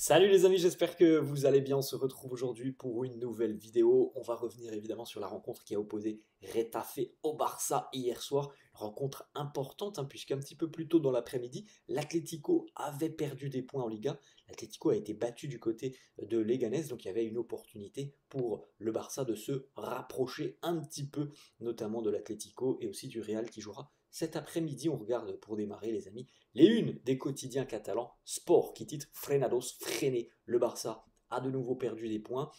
Salut les amis, j'espère que vous allez bien. On se retrouve aujourd'hui pour une nouvelle vidéo. On va revenir évidemment sur la rencontre qui a opposé Retafe au Barça hier soir. Rencontre importante puisqu'un petit peu plus tôt dans l'après-midi, l'Atlético avait perdu des points en Liga. L'Atlético a été battu du côté de Leganés, donc il y avait une opportunité pour le Barça de se rapprocher un petit peu, notamment de l'Atlético et aussi du Real qui jouera cet après-midi. On regarde pour démarrer les amis les unes des quotidiens catalans, Sport qui titre Frenados, freiné. Le Barça a de nouveau perdu des points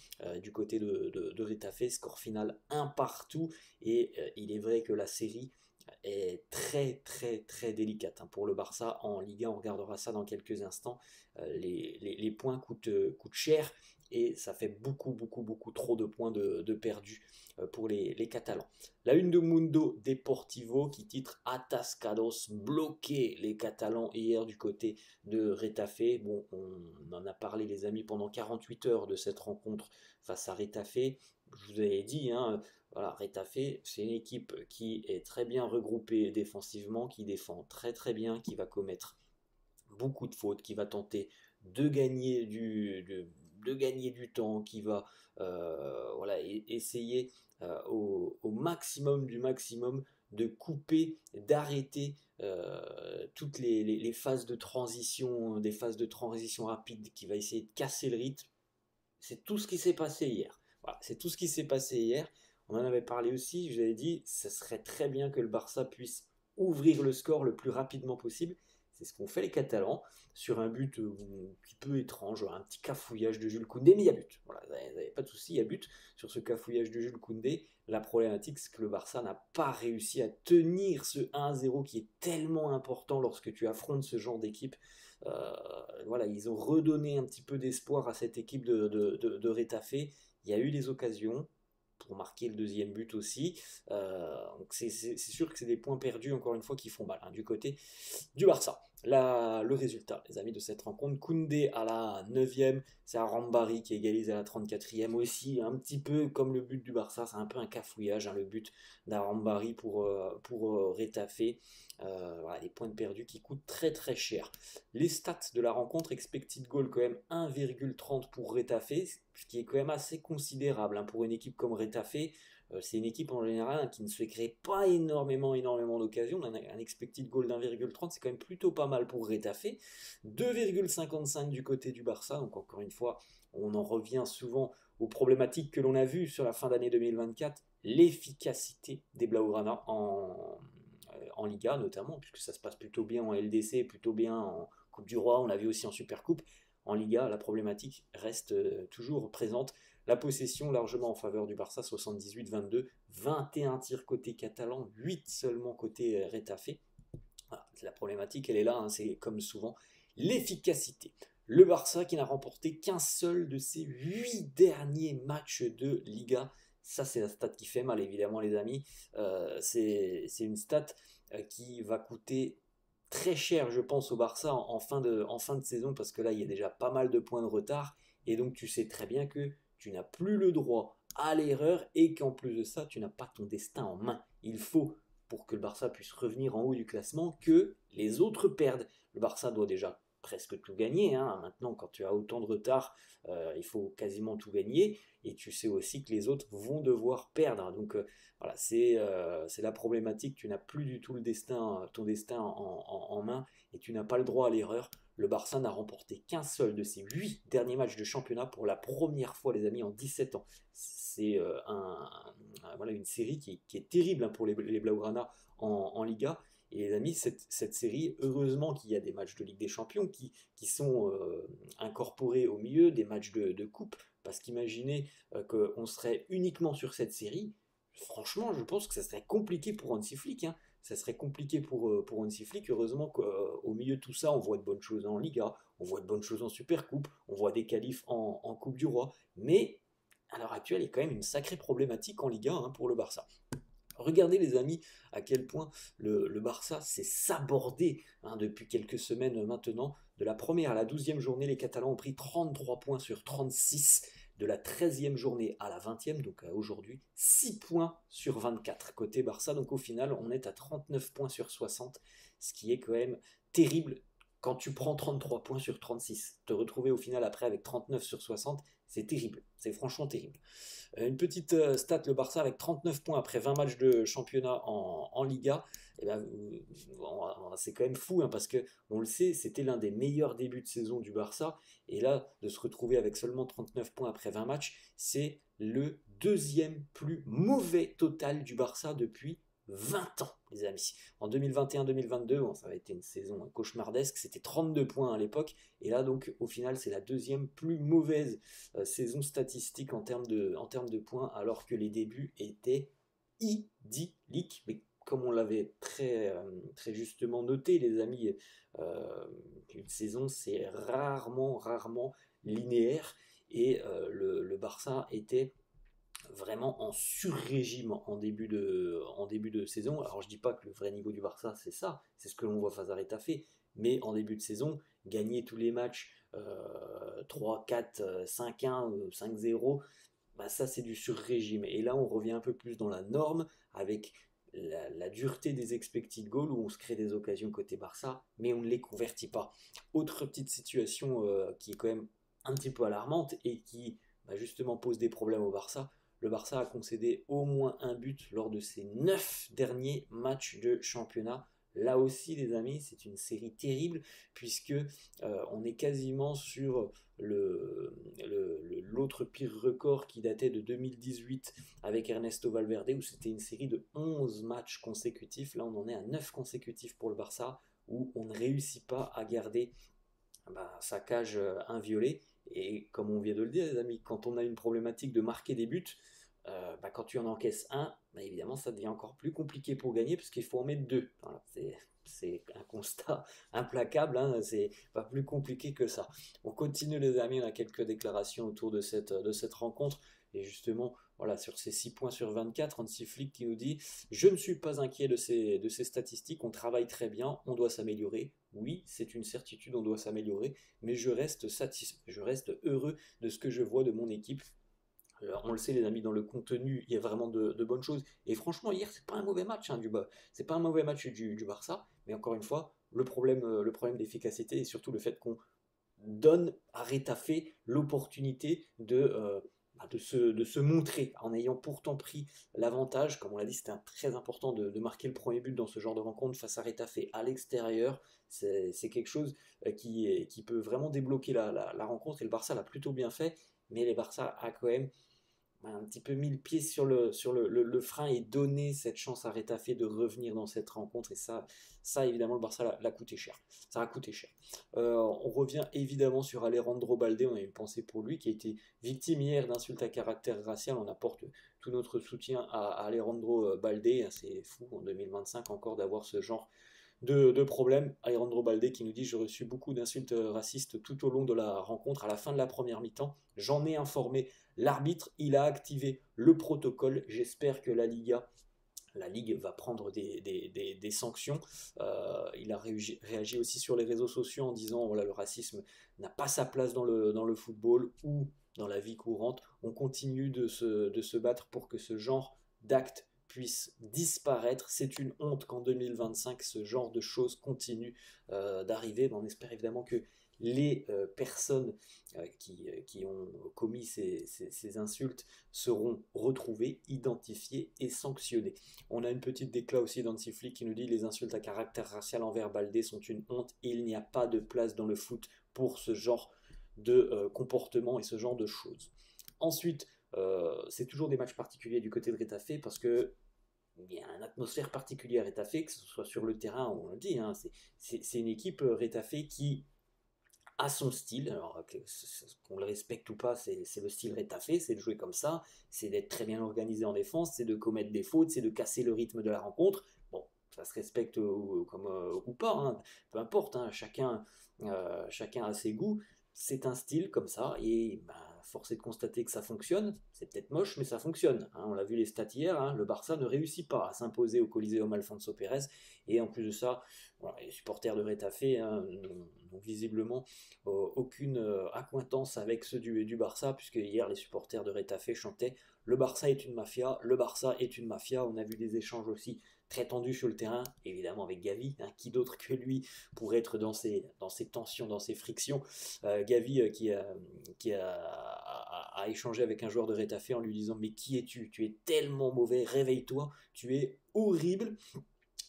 du côté de Retafe, score final un partout. Et il est vrai que la série est très délicate pour le Barça en Liga. On regardera ça dans quelques instants. Les points coûtent cher et ça fait beaucoup trop de points de perdus pour les Catalans. La une de Mundo Deportivo qui titre Atascados, bloqué les Catalans hier du côté de Retafe. Bon, on en a parlé les amis pendant 48 heures de cette rencontre face à Retafe. Je vous avais dit, voilà, Retafe, c'est une équipe qui est très bien regroupée défensivement, qui défend très bien, qui va commettre beaucoup de fautes, qui va tenter de gagner de gagner du temps, qui va voilà, essayer au maximum du maximum de couper, d'arrêter toutes les phases de transition, des phases de transition rapides, qui va essayer de casser le rythme. C'est tout ce qui s'est passé hier. Voilà, c'est tout ce qui s'est passé hier. On en avait parlé aussi, je vous avais dit, ce serait très bien que le Barça puisse ouvrir le score le plus rapidement possible. C'est ce qu'ont fait les Catalans sur un but un petit peu étrange, un petit cafouillage de Jules Koundé, mais il y a but. Voilà, vous n'avez pas de souci, il y a but sur ce cafouillage de Jules Koundé. La problématique, c'est que le Barça n'a pas réussi à tenir ce 1-0 qui est tellement important lorsque tu affrontes ce genre d'équipe. Euh, voilà, ils ont redonné un petit peu d'espoir à cette équipe de Retafe. Il y a eu des occasions pour marquer le deuxième but aussi. Donc c'est sûr que c'est des points perdus, encore une fois, qui font mal du côté du Barça. Le résultat, les amis, de cette rencontre, Koundé à la 9e, c'est Rambari qui égalise à la 34e aussi, un petit peu comme le but du Barça, c'est un peu un cafouillage, le but d'Arambari pour Retafe. Voilà, des points de perdus qui coûtent très cher. Les stats de la rencontre, expected goal quand même 1,30 pour Retafe, ce qui est quand même assez considérable pour une équipe comme Retafe. C'est une équipe en général qui ne se crée pas énormément d'occasions. Un expected goal d'1,30, c'est quand même plutôt pas mal pour Retafe. 2,55 du côté du Barça. Donc encore une fois, on en revient souvent aux problématiques que l'on a vues sur la fin d'année 2024. L'efficacité des Blaugrana en Liga notamment, puisque ça se passe plutôt bien en LDC, plutôt bien en Coupe du Roi, on l'a vu aussi en Super Coupe. En Liga, la problématique reste toujours présente. La possession largement en faveur du Barça, 78-22, 21 tirs côté catalan, 8 seulement côté Retafe. Voilà, la problématique, elle est là, c'est comme souvent l'efficacité. Le Barça qui n'a remporté qu'un seul de ses 8 derniers matchs de Liga. Ça, c'est la stat qui fait mal, évidemment, les amis. C'est une stat qui va coûter très cher, je pense, au Barça en fin de saison, parce que là, il y a déjà pas mal de points de retard. Et donc, tu sais très bien que tu n'as plus le droit à l'erreur et qu'en plus de ça, tu n'as pas ton destin en main. Il faut, pour que le Barça puisse revenir en haut du classement, que les autres perdent. Le Barça doit déjà presque tout gagner. Maintenant, quand tu as autant de retard, il faut quasiment tout gagner. Et tu sais aussi que les autres vont devoir perdre. Donc voilà, c'est la problématique. Tu n'as plus du tout ton destin en main et tu n'as pas le droit à l'erreur. Le Barça n'a remporté qu'un seul de ses 8 derniers matchs de championnat pour la première fois, les amis, en 17 ans. C'est voilà, une série qui est terrible pour les Blaugrana en Liga. Et les amis, cette série, heureusement qu'il y a des matchs de Ligue des Champions qui sont incorporés au milieu, des matchs de coupe, parce qu'imaginez qu'on serait uniquement sur cette série, franchement, je pense que ça serait compliqué pour Hansi Flick. Ça serait compliqué pour Hansi Flick. Heureusement qu'au milieu de tout ça, on voit de bonnes choses en Liga, on voit de bonnes choses en Super Coupe, on voit des qualifs en Coupe du Roi. Mais à l'heure actuelle, il y a quand même une sacrée problématique en Liga pour le Barça. Regardez les amis à quel point le Barça s'est sabordé depuis quelques semaines maintenant. De la première à la 12e journée, les Catalans ont pris 33 points sur 36. De la 13e journée à la 20e, donc à aujourd'hui, 6 points sur 24 côté Barça. Donc au final, on est à 39 points sur 60, ce qui est quand même terrible. quand tu prends 33 points sur 36, te retrouver au final après avec 39 sur 60, c'est terrible, c'est franchement terrible. Une petite stat, le Barça avec 39 points après 20 matchs de championnat en Liga, eh ben, c'est quand même fou hein, parce que on le sait, c'était l'un des meilleurs débuts de saison du Barça et là de se retrouver avec seulement 39 points après 20 matchs, c'est le deuxième plus mauvais total du Barça depuis 20 ans, les amis. En 2021-2022, bon, ça avait été une saison cauchemardesque, c'était 32 points à l'époque, et là donc au final c'est la deuxième plus mauvaise saison statistique en termes de points, alors que les débuts étaient idylliques. Mais comme on l'avait très justement noté, les amis, une saison c'est rarement linéaire, et le Barça était vraiment en sur-régime en début de saison. Alors je dis pas que le vrai niveau du Barça c'est ça, c'est ce que l'on voit face à Retafe, mais en début de saison, gagner tous les matchs 3, 4, 5-1, 5-0, bah ça c'est du sur-régime. Et là on revient un peu plus dans la norme avec la dureté des expected goals où on se crée des occasions côté Barça, mais on ne les convertit pas. Autre petite situation qui est quand même un petit peu alarmante et qui bah, justement pose des problèmes au Barça. Le Barça a concédé au moins un but lors de ses 9 derniers matchs de championnat. Là aussi, les amis, c'est une série terrible puisque on est quasiment sur l'autre pire record qui datait de 2018 avec Ernesto Valverde où c'était une série de 11 matchs consécutifs. Là, on en est à 9 consécutifs pour le Barça où on ne réussit pas à garder sa cage inviolée. Et comme on vient de le dire, les amis, quand on a une problématique de marquer des buts, quand tu en encaisses un, évidemment, ça devient encore plus compliqué pour gagner parce qu'il faut en mettre deux. Voilà, c'est un constat implacable, hein, c'est pas plus compliqué que ça. On continue, les amis, on a quelques déclarations autour de cette rencontre. Et justement, voilà, sur ces 6 points sur 24, Hansi Flick qui nous dit: je ne suis pas inquiet de ces statistiques, on travaille très bien, on doit s'améliorer. Oui, c'est une certitude, on doit s'améliorer, mais je reste satisfait, je reste heureux de ce que je vois de mon équipe. Alors, on le sait, les amis, dans le contenu, il y a vraiment de bonnes choses. Et franchement, hier, c'est pas un mauvais match c'est pas un mauvais match du Barça, mais encore une fois, le problème d'efficacité et surtout le fait qu'on donne à Retafe l'opportunité de se montrer en ayant pourtant pris l'avantage. Comme on l'a dit, c'était très important de marquer le premier but dans ce genre de rencontre face à Retafe à l'extérieur. C'est quelque chose qui peut vraiment débloquer la rencontre et le Barça l'a plutôt bien fait. Mais le Barça a quand même un petit peu mis le pied sur le frein et donné cette chance à Retafe de revenir dans cette rencontre. Et ça évidemment, le Barça l'a coûté cher. Ça a coûté cher. On revient évidemment sur Alejandro Balde. On a une pensée pour lui qui a été victime hier d'insultes à caractère racial. On apporte tout notre soutien à Alejandro Balde. C'est fou en 2025 encore d'avoir ce genre de problèmes. Alejandro Balde qui nous dit: j'ai reçu beaucoup d'insultes racistes tout au long de la rencontre. À la fin de la première mi-temps, j'en ai informé l'arbitre, il a activé le protocole. J'espère que la Ligue va prendre des sanctions. Il a réagi aussi sur les réseaux sociaux en disant: voilà, le racisme n'a pas sa place dans le football ou dans la vie courante. On continue de se battre pour que ce genre d'actes puisse disparaître. C'est une honte qu'en 2025 ce genre de choses continue d'arriver. On espère évidemment que les personnes qui ont commis ces insultes seront retrouvées, identifiées et sanctionnées. On a une petite déclat aussi d'Hansi Flick qui nous dit: les insultes à caractère racial envers Baldé sont une honte et il n'y a pas de place dans le foot pour ce genre de comportement et ce genre de choses. Ensuite, c'est toujours des matchs particuliers du côté de Retafe parce que il y a une atmosphère particulière à Retafe, que ce soit sur le terrain, on le dit, hein, c'est une équipe Retafe qui a son style. Alors qu'on le respecte ou pas, c'est le style Retafe, c'est de jouer comme ça, c'est d'être très bien organisé en défense, c'est de commettre des fautes, c'est de casser le rythme de la rencontre. Bon, ça se respecte ou pas, hein, peu importe, hein, chacun a ses goûts. C'est un style comme ça et force est de constater que ça fonctionne. C'est peut-être moche, mais ça fonctionne. Hein. On l'a vu les stats hier, hein, le Barça ne réussit pas à s'imposer au Coliseum Alfonso Pérez. Et en plus de ça, voilà, les supporters de Retafe hein, n'ont visiblement aucune accointance avec ceux du Barça, puisque hier les supporters de Retafe chantaient le Barça est une mafia, le Barça est une mafia. On a vu des échanges aussi très tendus sur le terrain, évidemment avec Gavi, hein, qui d'autre que lui pourrait être dans ces tensions, dans ces frictions. Gavi a échangé avec un joueur de Retafe en lui disant mais qui es-tu? Tu es tellement mauvais, réveille-toi, tu es horrible.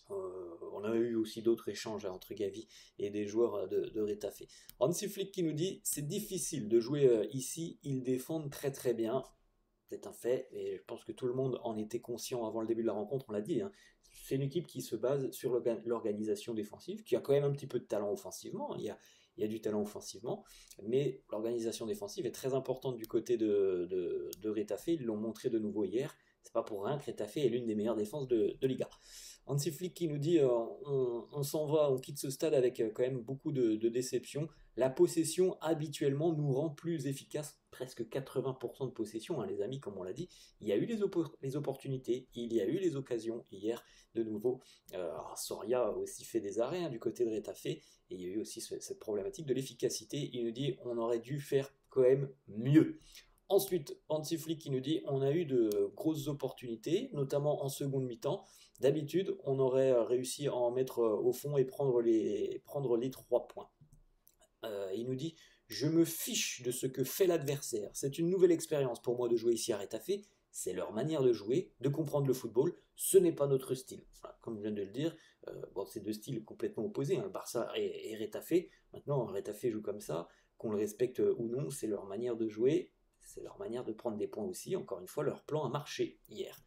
On a eu aussi d'autres échanges hein, entre Gavi et des joueurs de Retafe. Hansi Flick qui nous dit c'est difficile de jouer ici, ils défendent très très bien. C'est un fait, et je pense que tout le monde en était conscient avant le début de la rencontre, on l'a dit. Hein. C'est une équipe qui se base sur l'organisation défensive, qui a quand même un petit peu de talent offensivement. Il y a du talent offensivement, mais l'organisation défensive est très importante du côté de Retafe. Ils l'ont montré de nouveau hier. C'est pas pour rien que Retafe est l'une des meilleures défenses de Liga. Hansi Flick qui nous dit on s'en va, on quitte ce stade avec quand même beaucoup de déception. La possession habituellement nous rend plus efficaces, presque 80% de possession, hein, les amis, comme on l'a dit. Il y a eu les opportunités, il y a eu les occasions hier de nouveau. Soria a aussi fait des arrêts hein, du côté de Retafe, et il y a eu aussi cette problématique de l'efficacité. Il nous dit on aurait dû faire quand même mieux. Ensuite, Hansi Flick qui nous dit on a eu de grosses opportunités, notamment en seconde mi-temps. D'habitude, on aurait réussi à en mettre au fond et prendre les 3 points. Il nous dit je me fiche de ce que fait l'adversaire. C'est une nouvelle expérience pour moi de jouer ici à Retafe. C'est leur manière de jouer, de comprendre le football. Ce n'est pas notre style. Voilà, comme je viens de le dire, c'est deux styles complètement opposés, hein, le Barça et Retafe. Maintenant, Retafe joue comme ça, qu'on le respecte ou non, c'est leur manière de jouer. C'est leur manière de prendre des points aussi. Encore une fois, leur plan a marché hier.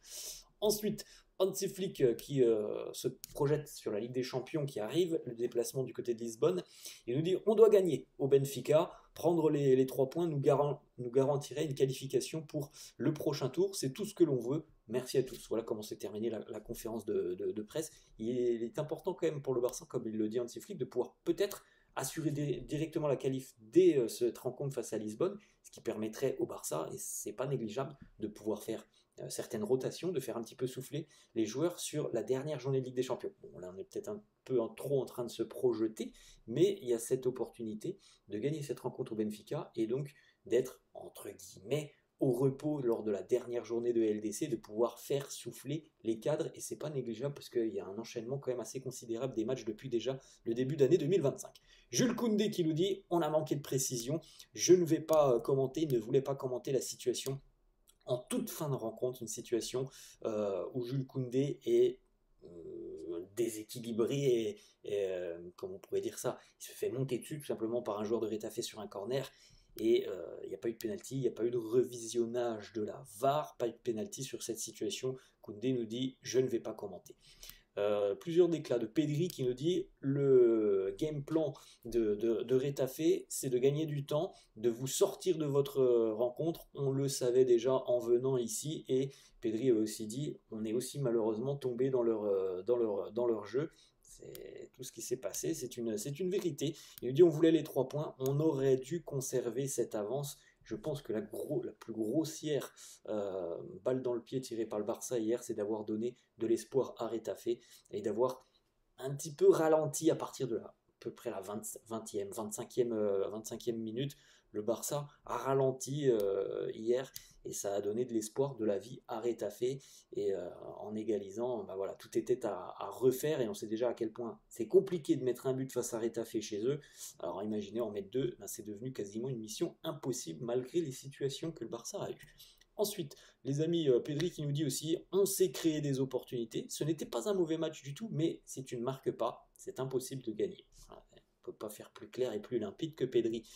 Ensuite, Hansi Flick qui se projette sur la Ligue des Champions qui arrive, le déplacement du côté de Lisbonne, il nous dit on doit gagner au Benfica, prendre les 3 points nous garantirait une qualification pour le prochain tour, c'est tout ce que l'on veut, merci à tous. Voilà comment s'est terminée la conférence de presse. Il est important quand même pour le Barça, comme il le dit Hansi Flick, de pouvoir peut-être assurer directement la qualif dès cette rencontre face à Lisbonne, ce qui permettrait au Barça, et c'est pas négligeable, de pouvoir faire certaines rotations, de faire un petit peu souffler les joueurs sur la dernière journée de Ligue des Champions. Bon, là on est peut-être un peu trop en train de se projeter, mais il y a cette opportunité de gagner cette rencontre au Benfica et donc d'être, entre guillemets, au repos lors de la dernière journée de LDC, de pouvoir faire souffler les cadres, et c'est pas négligeable parce qu'il y a un enchaînement quand même assez considérable des matchs depuis déjà le début d'année 2025. Jules Koundé qui nous dit on a manqué de précision, je ne vais pas commenter, il ne voulait pas commenter la situation en toute fin de rencontre, une situation où Jules Koundé est déséquilibré et comment on pourrait dire ça, il se fait monter dessus tout simplement par un joueur de Retafe sur un corner et il n'y a pas eu de pénalty, il n'y a pas eu de revisionnage de la VAR, pas eu de pénalty sur cette situation. Koundé nous dit je ne vais pas commenter. Plusieurs déclats de Pedri qui nous dit le game plan de Retafe, c'est de gagner du temps, de vous sortir de votre rencontre. On le savait déjà en venant ici, et Pedri a aussi dit on est aussi malheureusement tombé dans leur jeu. C'est tout ce qui s'est passé, c'est une vérité. Il nous dit on voulait les 3 points, on aurait dû conserver cette avance. Je pense que la plus grossière balle dans le pied tirée par le Barça hier, c'est d'avoir donné de l'espoir à Retafe et d'avoir un petit peu ralenti à partir de à peu près la 25e minute. Le Barça a ralenti hier et ça a donné de l'espoir, de la vie à Retafe, et en égalisant, bah voilà, tout était à refaire et on sait déjà à quel point c'est compliqué de mettre un but face à Retafe chez eux. Alors imaginez en mettre 2, bah, c'est devenu quasiment une mission impossible malgré les situations que le Barça a eues. Ensuite, les amis, Pedri qui nous dit aussi on s'est créé des opportunités. Ce n'était pas un mauvais match du tout, mais si tu ne marques pas, c'est impossible de gagner. Voilà, on ne peut pas faire plus clair et plus limpide que Pedri.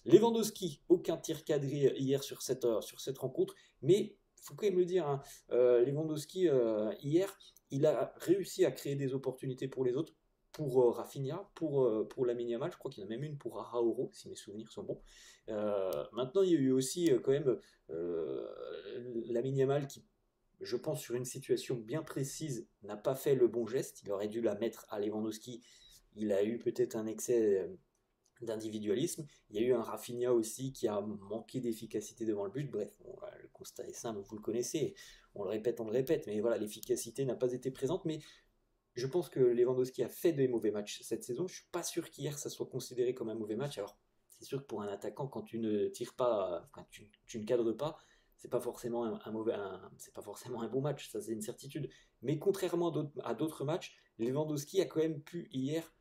Lewandowski, aucun tir cadré hier sur cette rencontre, mais il faut quand même le dire, hein, Lewandowski hier, il a réussi à créer des opportunités pour les autres, pour Rafinha, pour Lamine Yamal, je crois qu'il y en a même une pour Araújo, si mes souvenirs sont bons. Maintenant, il y a eu aussi quand même Lamine Yamal qui, je pense, sur une situation bien précise, n'a pas fait le bon geste. Il aurait dû la mettre à Lewandowski. Il a eu peut-être un excès d'individualisme. Il y a eu un Rafinha aussi qui a manqué d'efficacité devant le but. Bref, bon, le constat est simple, vous le connaissez. On le répète, mais voilà, l'efficacité n'a pas été présente. Mais je pense que Lewandowski a fait des mauvais matchs cette saison. Je suis pas sûr qu'hier ça soit considéré comme un mauvais match. Alors, c'est sûr que pour un attaquant, quand tu ne tires pas, quand tu ne cadres pas, c'est pas forcément c'est pas forcément un bon match. Ça, c'est une certitude. Mais contrairement à d'autres matchs, Lewandowski a quand même pu hier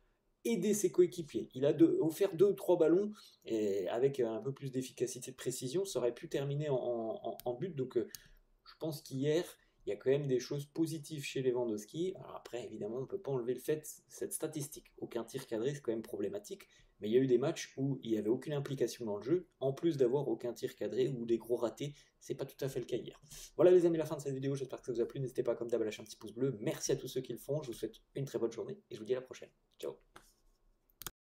aider ses coéquipiers. Il a offert 2 ou 3 ballons et avec un peu plus d'efficacité, de précision, ça aurait pu terminer en but. Donc, je pense qu'hier, il y a quand même des choses positives chez Lewandowski. Alors après, évidemment, on ne peut pas enlever le fait, cette statistique. Aucun tir cadré, c'est quand même problématique. Mais il y a eu des matchs où il n'y avait aucune implication dans le jeu, en plus d'avoir aucun tir cadré ou des gros ratés. C'est pas tout à fait le cas hier. Voilà les amis, la fin de cette vidéo. J'espère que ça vous a plu. N'hésitez pas comme d'hab à lâcher un petit pouce bleu. Merci à tous ceux qui le font. Je vous souhaite une très bonne journée et je vous dis à la prochaine. Ciao.